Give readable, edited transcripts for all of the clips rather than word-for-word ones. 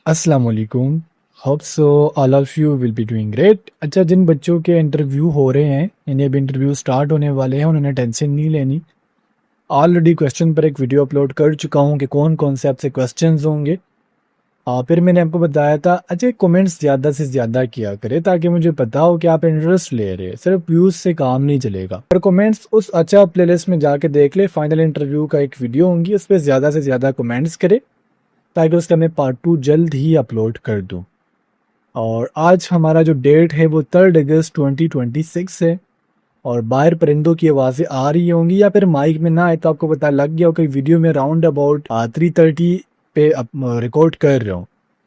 अस्सलाम वालेकुम। Hope so all of you will be doing great. अच्छा, जिन बच्चों के इंटरव्यू हो रहे हैं, इन्हें भी इंटरव्यू स्टार्ट होने वाले हैं, उन्होंने टेंशन नहीं लेनी। ऑलरेडी क्वेश्चन पर एक वीडियो अपलोड कर चुका हूँ कि कौन कौन से आपसे क्वेश्चंस होंगे। फिर मैंने आपको बताया था, अच्छा कमेंट्स ज़्यादा से ज़्यादा किया करें ताकि मुझे पता हो कि आप इंटरेस्ट ले रहे हैं। सिर्फ व्यूज़ से काम नहीं चलेगा। और कमेंट्स उस अच्छा प्लेलिस्ट में जाके देख ले, फाइनल इंटरव्यू का एक वीडियो होंगी, उस पर ज़्यादा से ज़्यादा कमेंट्स करें ताकि उसका मैं पार्ट 2 जल्द ही अपलोड कर दूँ। और आज हमारा जो डेट है वो 3 अगस्त 2026 है। और बाहर परिंदों की आवाज़ें आ रही होंगी या फिर माइक में ना आए तो आपको पता लग गया हो कि वीडियो में राउंड अबाउट 3:30 पे रिकॉर्ड कर रहा हूँ।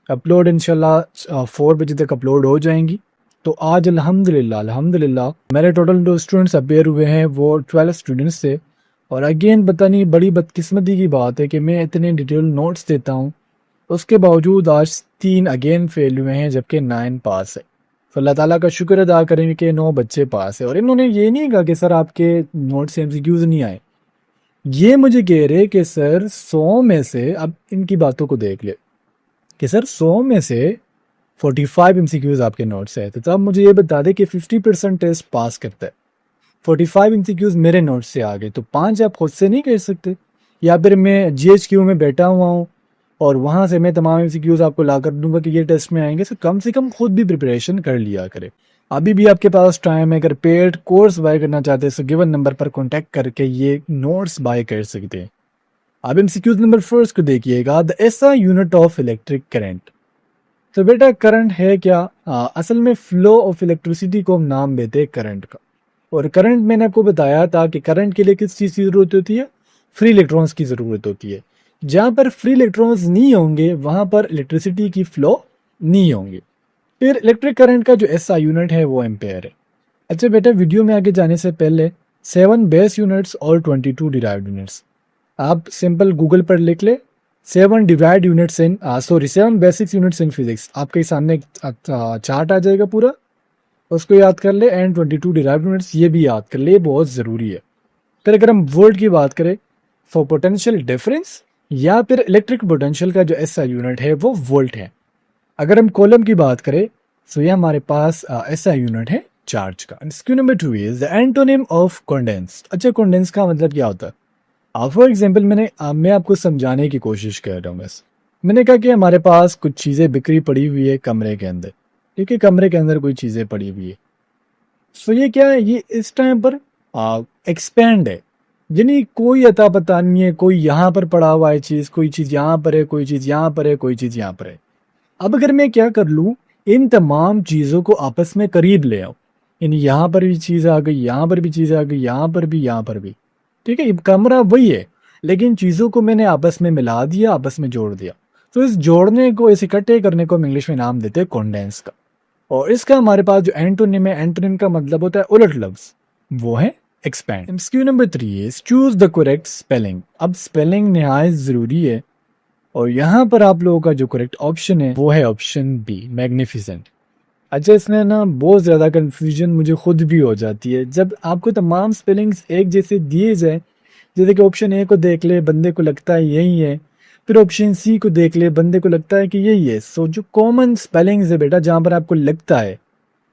अपलोड इंशाल्लाह 4 बजे तक अपलोड हो जाएंगी। तो आज अल्हम्दुलिल्लाह मेरे टोटल जो स्टूडेंट्स अपेयर हुए हैं वो 12 स्टूडेंट्स थे। और अगेन पता नहीं बड़ी बदकिस्मती की बात है कि मैं इतने डिटेल नोट्स देता हूँ, उसके बावजूद आज 3 अगेन फेल हुए हैं जबकि 9 पास है। तो अल्लाह ताला का शुक्र अदा करेंगे कि 9 बच्चे पास है। और इन्होंने ये नहीं कहा कि सर आपके नोट से एमसीक्यूज नहीं आए, ये मुझे कह रहे कि सर 100 में से, अब इनकी बातों को देख ले, कि सर 100 में से 45 एमसीक्यूज आपके नोट से आए थे। तो अब मुझे ये बता दे कि 50% टेस्ट पास करता है, 45 एमसीक्यूज मेरे नोट से आ गए, तो 5 आप खुद से नहीं कर सकते? या फिर मैं जीएचक्यू में बैठा हुआ हूँ और वहाँ से मैं तमाम एमसीक्यूज आपको ला कर दूंगा कि ये टेस्ट में आएंगे। तो कम से कम खुद भी प्रिपरेशन कर लिया करे। अभी भी आपके पास टाइम है, अगर पेड कोर्स बाय करना चाहते हैं तो गिवन नंबर पर कॉन्टैक्ट करके ये नोट्स बाय कर सकते हैं। अब एमसीक्यूज नंबर फर्स्ट को देखिएगा, the SI unit of electric current. तो बेटा करंट है क्या? असल में फ्लो ऑफ इलेक्ट्रिसिटी को हम नाम देते हैं करंट का। और करंट मैंने आपको बताया था कि करंट के लिए किस चीज़ की ज़रूरत होती है? फ्री इलेक्ट्रॉन्स की ज़रूरत होती है। जहाँ पर फ्री इलेक्ट्रॉन्स नहीं होंगे वहाँ पर इलेक्ट्रिसिटी की फ्लो नहीं होंगी। फिर इलेक्ट्रिक करंट का जो एसआई यूनिट है वो एम्पेयर है। अच्छा बेटा, वीडियो में आगे जाने से पहले 7 बेस यूनिट्स और 22 डिराइव्ड यूनिट्स आप सिंपल गूगल पर लिख ले। 7 derived units in 7 basic units in physics, आपके सामने एक चार्ट आ जाएगा पूरा, उसको याद कर ले। एंड 22 डिराइव्ड यूनिट्स ये भी याद कर ले, ये बहुत ज़रूरी है। फिर अगर हम वोल्ट की बात करें, फॉर पोटेंशियल डिफरेंस या फिर इलेक्ट्रिक पोटेंशियल का जो एसआई यूनिट है वो वोल्ट है। अगर हम कॉलम की बात करें तो ये हमारे पास एसआई यूनिट है चार्ज का। Q number 2 is the antonym of condense. अच्छा, कंडेंस का मतलब क्या होता है? फॉर एग्जाम्पल मैं आपको समझाने की कोशिश कर रहा हूँ। बस मैंने कहा कि हमारे पास कुछ चीज़ें बिखरी पड़ी हुई है कमरे के अंदर। ठीक है, कमरे के अंदर कोई चीज़ें पड़ी हुई है। सो ये क्या है? ये इस टाइम पर एक्सपेंड है, यानी कोई अता पता नहीं है। कोई यहाँ पर पड़ा हुआ है चीज़, कोई चीज़ यहाँ पर है, कोई चीज़ यहाँ पर है, कोई चीज़ यहाँ पर है। अब अगर मैं क्या कर लूँ, इन तमाम चीज़ों को आपस में करीब ले आऊँ, यानी यहाँ पर भी चीज़ आ गई, यहाँ पर भी चीज़ आ गई, यहाँ पर भी, यहाँ पर भी। ठीक है, ये कमरा वही है लेकिन चीज़ों को मैंने आपस में मिला दिया, आपस में जोड़ दिया। तो इस जोड़ने को, इस इकट्ठे करने को हम इंग्लिश में नाम देते हैं कॉन्डेंस का। और इसका हमारे पास जो एंटोनिम है, एंटोनिम का मतलब होता है उलट लफ्ज, वो है expand. MCQ number 3 is choose the correct spelling. अब स्पेलिंग नहायत ज़रूरी है और यहाँ पर आप लोगों का जो करेक्ट ऑप्शन है वो है ऑप्शन बी, मैग्निफिसेंट। अच्छा, इसमें ना बहुत ज़्यादा कन्फ्यूजन मुझे खुद भी हो जाती है जब आपको तमाम स्पेलिंग्स एक जैसे दिए जाए। जैसे कि ऑप्शन ए को देख ले, बंदे को लगता है यही है। फिर ऑप्शन सी को देख ले, बंदे को लगता है कि यही है। सो जो कॉमन स्पेलिंग्स है बेटा, जहाँ पर आपको लगता है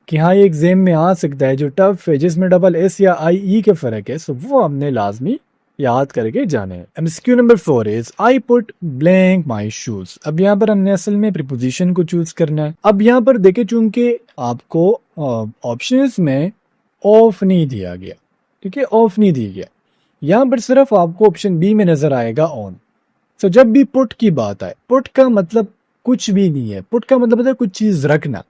कि हाँ ये एग्जाम में आ सकता है, जो टफ है, जिसमें डबल एस या आई ई के फ़र्क है, सो वो हमने लाजमी याद करके जाने हैं। MCQ number 4 is I put blank my shoes. अब यहाँ पर हमने असल में प्रीपोजिशन को चूज करना है। अब यहाँ पर देखे, चूंकि आपको ऑप्शंस में ऑफ नहीं दिया गया, ठीक है, ऑफ नहीं दिया गया, यहाँ पर सिर्फ आपको ऑप्शन बी में नजर आएगा ऑन। सो जब भी पुट की बात आए, पुट का मतलब कुछ भी नहीं है। पुट का मतलब होता है कुछ चीज रखना,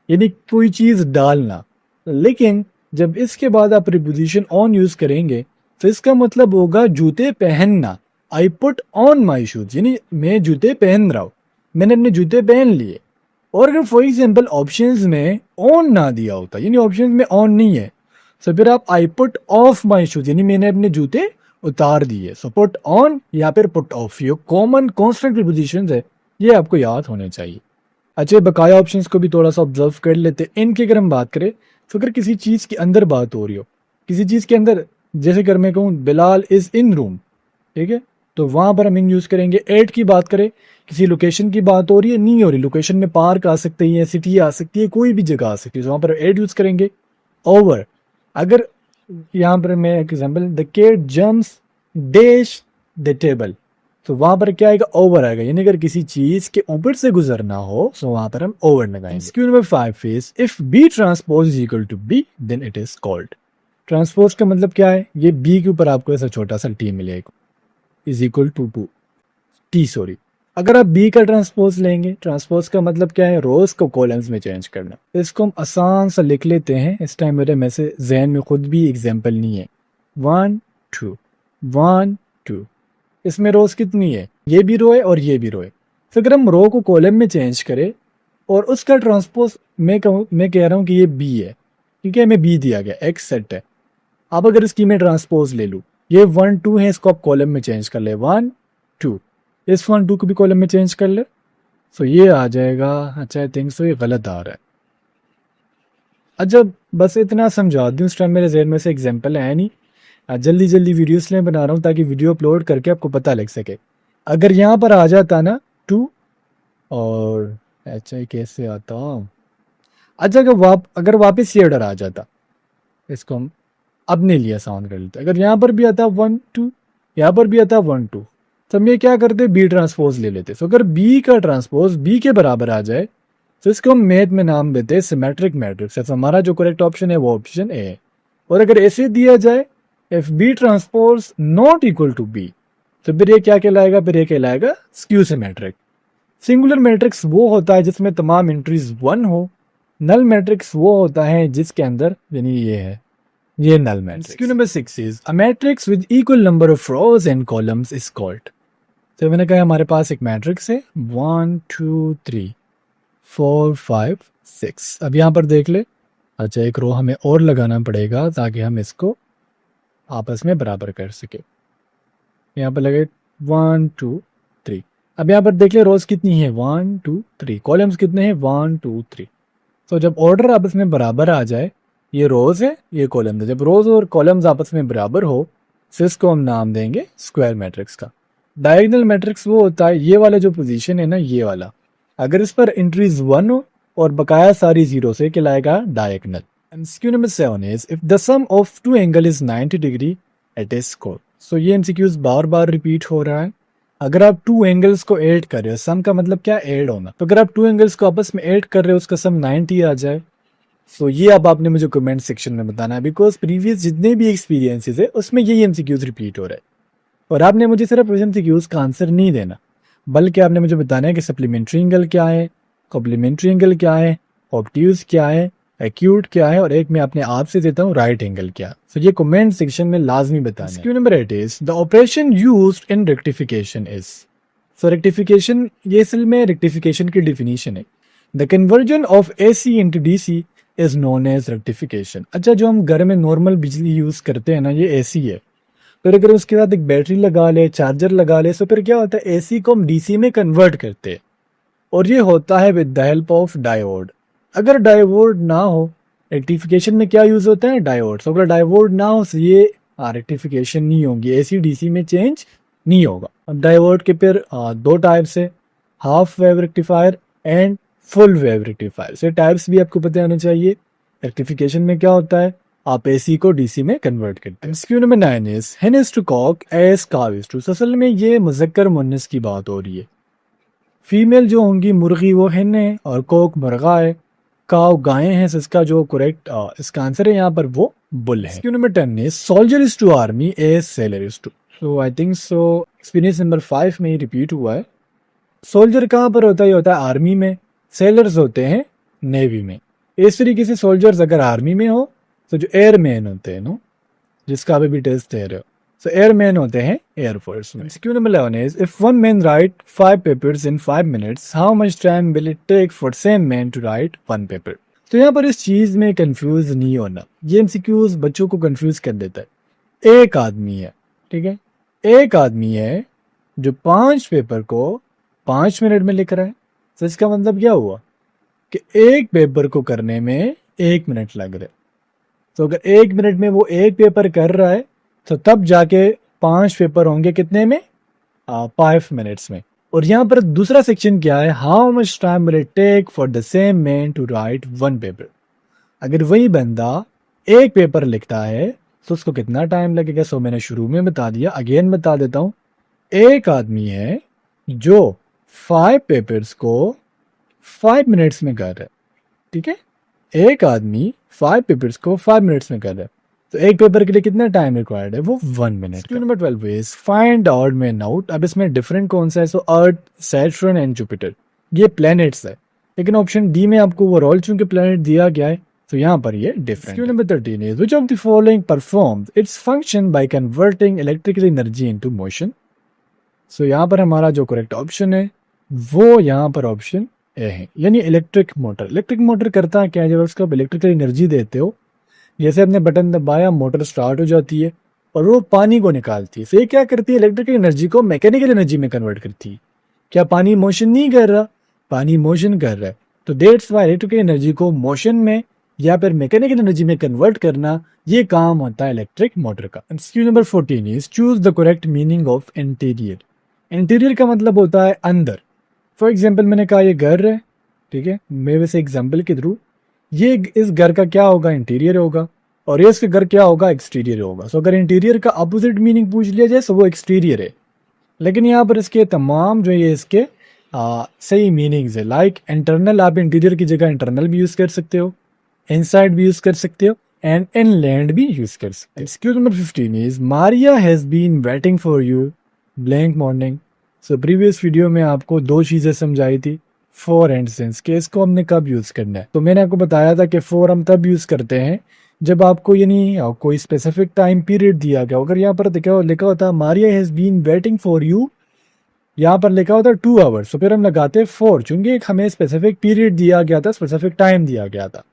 यानी कोई चीज डालना। लेकिन जब इसके बाद आप प्रीपोजिशन ऑन यूज करेंगे तो इसका मतलब होगा जूते पहनना। I put on my shoes, यानी मैं जूते पहन रहा हूं, मैंने अपने जूते पहन लिए। और अगर फॉर एग्जाम्पल ऑप्शंस में ऑन ना दिया होता, यानी ऑप्शंस में ऑन नहीं है, तो फिर आप I put of my shoes, यानी मैंने अपने जूते उतार दिए। सो पुट ऑन या फिर पुट ऑफ, ये कॉमन कॉन्स्टेंट प्रीपोजिशंस है, ये आपको याद होने चाहिए। अच्छा, बकाया ऑप्शंस को भी थोड़ा सा ऑब्जर्व कर लेते हैं। इनकी अगर हम बात करें तो अगर किसी चीज़ के अंदर बात हो रही हो, किसी चीज़ के अंदर, जैसे अगर मैं कहूँ बिलाल इज़ इन रूम, ठीक है, तो वहाँ पर हम इन यूज़ करेंगे। एट की बात करें, किसी लोकेशन की बात हो रही है, नहीं हो रही, लोकेशन में पार्क आ सकती है, सिटी आ सकती है, कोई भी जगह आ सकती है, तो वहाँ पर एट यूज़ करेंगे। ओवर, अगर यहाँ पर मैं एक example, the cat jumps dash the table, तो वहां पर क्या आएगा, ओवर आएगा, यानी अगर किसी चीज के ऊपर से गुजरना हो तो वहां पर हम ओवर लगाएंगे। Q number 5 is if B transpose is equal to B then it is called. Transpose का मतलब क्या है, ये बी के ऊपर आपको ऐसा छोटा सा टी मिलेगा, is equal to T sorry. अगर आप बी का ट्रांसपोज लेंगे, ट्रांसपोज का मतलब क्या है, रोज को कॉलम्स में चेंज करना। तो इसको हम आसान सा लिख लेते हैं, इस टाइम मेरे में से जहन में खुद भी एग्जाम्पल नहीं है। 1 2 1 2, इसमें रोज कितनी है, ये भी रो है और ये भी रो है। तो अगर हम रो को कॉलम में चेंज करें और उसका ट्रांसपोज मैं कह रहा हूँ कि ये बी है, ठीक है, हमें बी दिया गया, एक्स सेट है। अब अगर इसकी मैं ट्रांसपोज ले लूँ, ये 1 2 है, इसको आप कॉलम में चेंज कर ले, 1 2, इस 1 2 को भी कॉलम में चेंज कर ले, तो ये आ जाएगा। अच्छा, आई थिंक सो ये गलत आ रहा है। अच्छा, बस इतना समझा दूँ, इस टाइम मेरे जहन में से एग्जाम्पल है नहीं, जल्दी जल्दी वीडियो इसलिए बना रहा हूँ ताकि वीडियो अपलोड करके आपको पता लग सके। अगर यहाँ पर आ जाता ना 2 और अच्छा कैसे आता, अच्छा अगर वापस ये ऑर्डर आ जाता, इसको हम अपने लिए आसान कर लेते। अगर यहाँ पर भी आता 1 2, यहाँ पर भी आता 1 2, तो हम ये क्या करते, बी ट्रांसपोज ले लेते। तो अगर बी का ट्रांसपोज बी के बराबर आ जाए तो इसको हम मैथ में नाम देते हैं सिमेट्रिक मैट्रिक्स। तो हमारा जो करेक्ट ऑप्शन है वो ऑप्शन ए है। और अगर ऐसे दिया जाए if B transpose not equal to B, तो फिर ये क्या कहलाएगा, फिर ये कहलाएगा स्क्यू सिमेट्रिक। सिंगुलर मैट्रिक्स वो होता है जिसमें तमाम एंट्रीज 1 हो, नल मैट्रिक्स वो होता है जिसके अंदर, यानी ये है, ये null matrix. Q number 6 is a matrix with equal number of rows and columns is called. तो मैंने कहा हमारे पास एक मैट्रिक्स है 1 2 3 4 5 6। अब यहाँ पर देख ले, अच्छा एक रो हमें और लगाना पड़ेगा ताकि हम इसको आपस में बराबर कर सके। यहाँ पर लगे 1 2 3। अब यहाँ पर देख ले रोज कितनी है, 1 2 3, कॉलम्स कितने हैं, 1 2 3। तो जब ऑर्डर आपस में बराबर आ जाए, ये रोज है ये कॉलम है, जब रोज और कॉलम्स आपस में बराबर हो तो इसको हम नाम देंगे स्क्वायर मैट्रिक्स का। डायगोनल मैट्रिक्स वो होता है, ये वाला जो पोजीशन है ना, ये वाला, अगर इस पर एंट्रीज 1 हो और बकाया सारी जीरो से, कहलाएगा diagonal. MCQ number 7 is if the sum of two angle is 90 degree it is called. So ये एमसीक्यूज बार बार रिपीट हो रहा है। अगर आप टू एंगल्स को ऐड कर रहे हो, सम का मतलब क्या, ऐड होना, तो अगर आप टू एंगल्स को आपस में ऐड कर रहे हो, उसका सम 90 आ जाए, तो ये अब आपने मुझे कमेंट सेक्शन में बताना है, बिकॉज प्रीवियस जितने भी एक्सपीरियंसेस है उसमें यही एमसीक्यूज रिपीट हो रहा है। और आपने मुझे सिर्फ एमसीक्यूज का आंसर नहीं देना, बल्कि आपने मुझे बताना है कि सप्लीमेंट्री एंगल क्या है, कॉम्प्लीमेंट्री एंगल क्या है, ऑब्ट्यूज क्या है, एक्यूट क्या है, और एक मैं अपने आप से देता हूँ राइट एंगल क्या। तो ये कमेंट सेक्शन में लाजमी बताना है। Q number 8 is the operation used in rectification is. So rectification, ये असल में रेक्टिफिकेशन की डिफिनीशन है, the conversion of AC into DC is known as rectification. अच्छा, जो हम घर में नॉर्मल बिजली यूज करते हैं ना, ये AC है, फिर अगर उसके साथ एक बैटरी लगा ले, चार्जर लगा ले, तो फिर क्या होता है, AC को हम DC में कन्वर्ट करते हैं, और ये होता है with the help of diode. अगर डायोड ना हो, रेक्टिफिकेशन में क्या यूज होता है, डायोड। तो अगर डायोड ना हो तो ये रेक्टिफिकेशन नहीं होगी, AC DC में चेंज नहीं होगा। अब डायोड के फिर दो टाइप्स है, half wave rectifier and full wave rectifier. से टाइप्स भी आपको पता होना चाहिए। रेक्टिफिकेशन में क्या होता है, आप AC को DC में कन्वर्ट करते हैं। MCQ number 9 is hen is to cock as cow is to। असल में ये मुज़क्कर मुन्नस की बात हो रही है। फीमेल जो होंगी मुर्गी वो hen है और कोक मुर्गा है, काव गायें हैं। इसका जो करेक्ट इसका आंसर है यहाँ पर वो बुल है। MCQ number 10 is soldier is to army as sailor is to. So I think so experience number 5 में ही रिपीट हुआ है। सोल्जर कहाँ पर होता है, ये होता है आर्मी में, सेलर्स होते हैं नेवी में। इस तरीके से सोल्जर्स अगर आर्मी में हो तो जो एयरमैन होते हैं, नो, जिसका अभी भी टेस्ट दे रहे हो, सो एयरमैन होते हैं एयरफोर्स में। MCQ number 11 is if one man write 5 papers in 5 minutes how much time will it take for same man to write 1 paper. तो यहाँ पर इस चीज में कंफ्यूज नहीं होना, ये एमसीक्यूज बच्चों को कंफ्यूज कर देता है। एक आदमी है, ठीक है, एक आदमी है जो 5 पेपर को 5 मिनट में लिख रहा है। तो इसका मतलब क्या हुआ कि एक पेपर को करने में 1 मिनट लग रहा है। तो अगर 1 मिनट में वो एक पेपर कर रहा है तो तब जाके 5 पेपर होंगे कितने में, 5 मिनट्स में। और यहाँ पर दूसरा सेक्शन क्या है, how much time will it take for the same man to write one paper. अगर वही बंदा एक पेपर लिखता है तो उसको कितना टाइम लगेगा। सो मैंने शुरू में बता दिया, अगेन बता देता हूँ। एक आदमी है जो 5 पेपर्स को 5 मिनट्स में कर रहा है, ठीक है। एक आदमी 5 पेपर्स को 5 मिनट्स में कर रहा है, तो एक पेपर के लिए कितना टाइम रिक्वायर्ड है, वो 1 minute. Question number 12 is find odd man out. अब इसमें डिफरेंट कौन सा है, सो अर्थ, सैटर्न एंड जुपिटर, ये प्लैनेट्स है। लेकिन ऑप्शन डी में आपको ओवरऑल चूंकि प्लैनेट दिया गया है तो यहाँ पर ये different. Question number 13 is which of the following performs its function by converting electrical energy into motion. So यहाँ पर हमारा जो करेक्ट ऑप्शन है वो यहाँ पर ऑप्शन ए है, यानी इलेक्ट्रिक मोटर। इलेक्ट्रिक मोटर करता क्या है, जब उसको आप इलेक्ट्रिकल एनर्जी देते हो, जैसे आपने बटन दबाया मोटर स्टार्ट हो जाती है और वो पानी को निकालती है। तो ये क्या करती है, इलेक्ट्रिकल एनर्जी को मैकेनिकल एनर्जी में कन्वर्ट करती है। क्या पानी मोशन नहीं कर रहा, पानी मोशन कर रहा है। तो दैट्स व्हाई इलेक्ट्रिकल एनर्जी को मोशन में या फिर मैकेनिकल एनर्जी में कन्वर्ट करना, ये काम होता है इलेक्ट्रिक मोटर का। Question number 14 is choose the correct meaning of interior. Interior का मतलब होता है अंदर। फॉर एग्जाम्पल मैंने कहा ये घर है, ठीक है, मैं वैसे एग्जाम्पल के थ्रू, ये इस घर का क्या होगा, इंटीरियर होगा, और ये इसके घर क्या होगा, एक्सटीरियर होगा। सो अगर इंटीरियर का अपोजिट मीनिंग पूछ लिया जाए तो वो एक्सटीरियर है। लेकिन यहाँ पर इसके तमाम जो ये इसके सही मीनिंग्स है। लाइक इंटरनल, आप इंटीरियर की जगह इंटरनल भी यूज कर सकते हो, इनसाइड भी यूज कर सकते हो, एंड इनलैंड भी यूज कर सकते हो। Excuse number 15 is Maria has been waiting for you blank morning. So previous video में आपको 2 चीजें समझाई थी, फॉर एंड सिंस, के इसको हमने कब यूज करना है। तो मैंने आपको बताया था कि फॉर हम तब यूज करते हैं जब आपको यानी कोई स्पेसिफिक टाइम पीरियड दिया गया। अगर यहाँ पर लिखा होता Maria has been waiting for you, यहाँ पर लिखा होता 2 आवर्स, तो फिर हम लगाते फॉर, चूंकि हमें स्पेसिफिक पीरियड दिया गया था, स्पेसिफिक टाइम दिया गया था।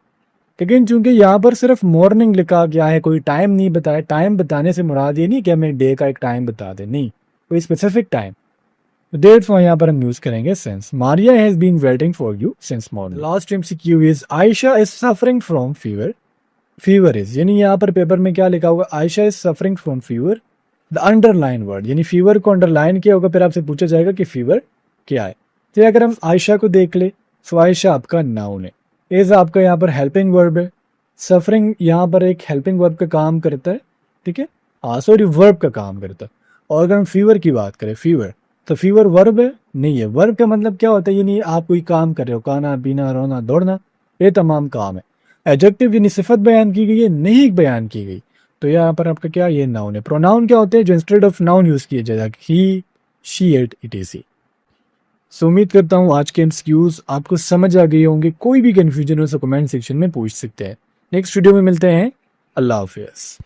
लेकिन चूंकि यहाँ पर सिर्फ मॉर्निंग लिखा गया है, कोई टाइम नहीं बताया। टाइम बताने से मुराद ये नहीं कि हमें डे का एक टाइम बता दे, नहीं, कोई स्पेसिफिक टाइम। डेट्स यहाँ पर हम यूज करेंगे since. Maria has been waiting for you since morning. Last MCQ is Ayesha is suffering from fever. Fever is, यानी यहाँ पर पेपर में क्या लिखा होगा, Ayesha is suffering from fever, the underline word, यानी फीवर को अंडरलाइन किया होगा, फिर आपसे पूछा जाएगा कि फीवर क्या है। तो अगर हम आयशा को देख ले, तो आयशा आपका नाउन है, इज आपका यहाँ पर हेल्पिंग वर्ब है, सफरिंग यहाँ पर एक हेल्पिंग वर्ब का काम करता है, ठीक है, सॉरी वर्ब का काम करता है। और अगर हम फीवर की बात करें, फीवर, तो फीवर वर्ब है नहीं है। वर्ब का मतलब क्या होता है, यानी आप कोई काम कर रहे हो, खाना पीना, रोना दौड़ना, ये तमाम काम है। एडजेक्टिव यानी सिफत बयान की गई है, नहीं बयान की गई, तो यहाँ पर आपका क्या, ये नाउन है। प्रोनाउन क्या होते हैं, जो इंस्टेड ऑफ नाउन यूज किए जाएगा, ही, शी, इट, इट। सो उम्मीद करता हूँ आज के एमसीक्यूज आपको समझ आ गए होंगे। कोई भी कंफ्यूजन हो तो कमेंट सेक्शन में पूछ सकते हैं। नेक्स्ट वीडियो में मिलते हैं। अल्लाह हाफिज़।